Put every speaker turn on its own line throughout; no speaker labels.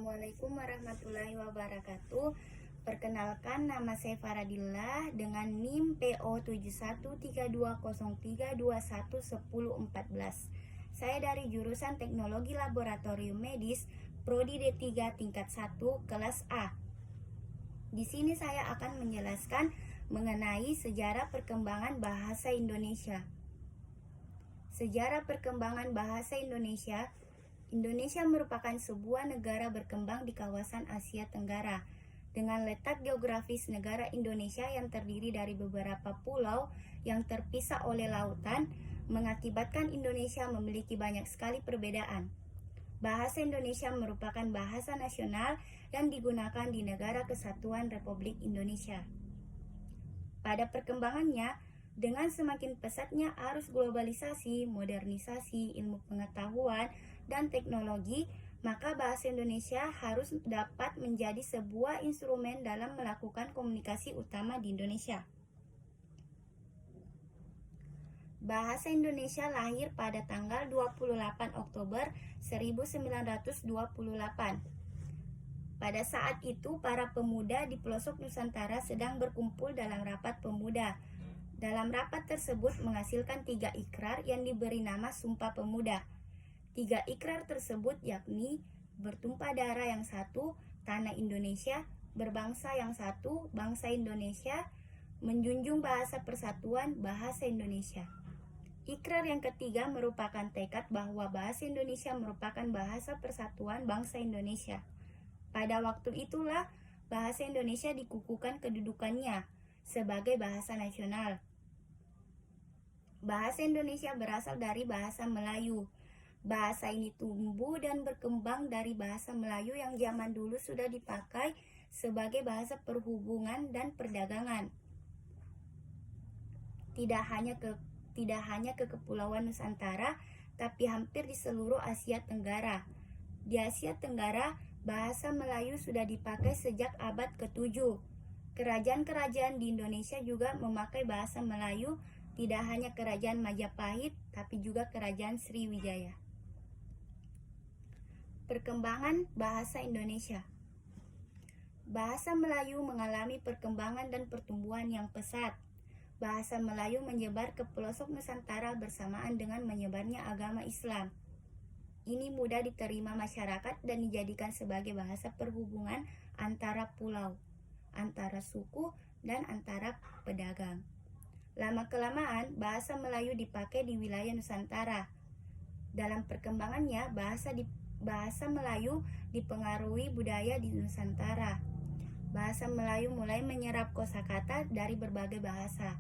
Assalamualaikum warahmatullahi wabarakatuh. Perkenalkan, nama saya Faradillah dengan NIM PO 713203211014. Saya dari jurusan Teknologi Laboratorium Medis, Prodi D3 tingkat 1 kelas A. Di sini saya akan menjelaskan mengenai sejarah perkembangan bahasa Indonesia. Sejarah perkembangan bahasa Indonesia. Indonesia merupakan sebuah negara berkembang di kawasan Asia Tenggara. Dengan letak geografis negara Indonesia yang terdiri dari beberapa pulau yang terpisah oleh lautan, mengakibatkan Indonesia memiliki banyak sekali perbedaan. Bahasa Indonesia merupakan bahasa nasional yang digunakan di Negara Kesatuan Republik Indonesia. Pada perkembangannya, dengan semakin pesatnya arus globalisasi, modernisasi, ilmu pengetahuan, dan teknologi, maka bahasa Indonesia harus dapat menjadi sebuah instrumen dalam melakukan komunikasi utama di Indonesia. Bahasa Indonesia lahir pada tanggal 28 Oktober 1928. Pada saat itu, para pemuda di pelosok Nusantara sedang berkumpul dalam rapat pemuda. Dalam rapat tersebut menghasilkan 3 ikrar yang diberi nama Sumpah Pemuda. 3 ikrar tersebut yakni bertumpah darah yang satu, tanah Indonesia, berbangsa yang satu, bangsa Indonesia, menjunjung bahasa persatuan, bahasa Indonesia. Ikrar yang ketiga merupakan tekad bahwa bahasa Indonesia merupakan bahasa persatuan bangsa Indonesia. Pada waktu itulah bahasa Indonesia dikukuhkan kedudukannya sebagai bahasa nasional. Bahasa Indonesia berasal dari bahasa Melayu. Bahasa ini tumbuh dan berkembang dari bahasa Melayu yang zaman dulu sudah dipakai sebagai bahasa perhubungan dan perdagangan. Tidak hanya ke Kepulauan Nusantara, tapi hampir di seluruh Asia Tenggara. Di Asia Tenggara, bahasa Melayu sudah dipakai sejak abad ke-7. Kerajaan-kerajaan di Indonesia juga memakai bahasa Melayu, tidak hanya Kerajaan Majapahit, tapi juga Kerajaan Sriwijaya. Perkembangan bahasa Indonesia. Bahasa Melayu mengalami perkembangan dan pertumbuhan yang pesat. Bahasa Melayu menyebar ke pelosok Nusantara bersamaan dengan menyebarnya agama Islam. Ini mudah diterima masyarakat dan dijadikan sebagai bahasa perhubungan antara pulau, antara suku, dan antara pedagang. Lama-kelamaan, bahasa Melayu dipakai di wilayah Nusantara. Dalam perkembangannya, bahasa Melayu dipengaruhi budaya di Nusantara. Bahasa Melayu mulai menyerap kosakata dari berbagai bahasa,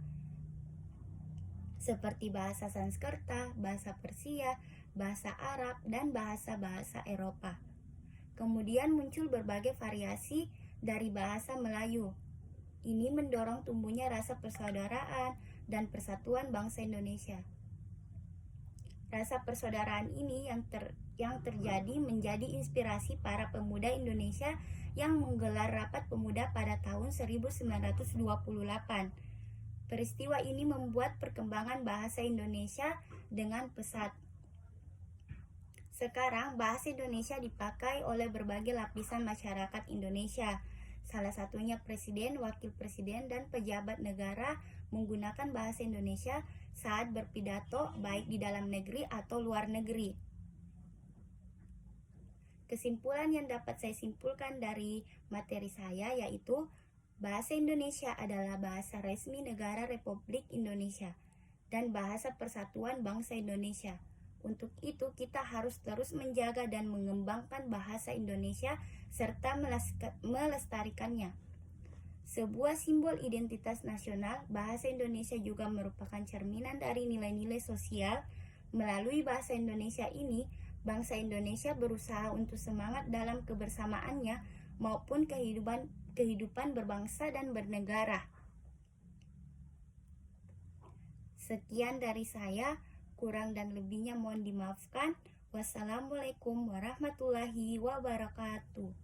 seperti bahasa Sanskerta, bahasa Persia, bahasa Arab, dan bahasa-bahasa Eropa. Kemudian muncul berbagai variasi dari bahasa Melayu. Ini mendorong tumbuhnya rasa persaudaraan dan persatuan bangsa Indonesia. Rasa persaudaraan ini yang terjadi menjadi inspirasi para pemuda Indonesia yang menggelar rapat pemuda pada tahun 1928. Peristiwa ini membuat perkembangan bahasa Indonesia dengan pesat. Sekarang bahasa Indonesia dipakai oleh berbagai lapisan masyarakat Indonesia. Salah satunya presiden, wakil presiden, dan pejabat negara menggunakan bahasa Indonesia saat berpidato baik di dalam negeri atau luar negeri. Kesimpulan yang dapat saya simpulkan dari materi saya yaitu bahasa Indonesia adalah bahasa resmi negara Republik Indonesia dan bahasa persatuan bangsa Indonesia. Untuk itu kita harus terus menjaga dan mengembangkan bahasa Indonesia serta melestarikannya. Sebuah simbol identitas nasional, bahasa Indonesia juga merupakan cerminan dari nilai-nilai sosial. Melalui bahasa Indonesia ini, bangsa Indonesia berusaha untuk semangat dalam kebersamaannya maupun kehidupan berbangsa dan bernegara. Sekian dari saya. Kurang dan lebihnya mohon dimaafkan. Wassalamualaikum warahmatullahi wabarakatuh.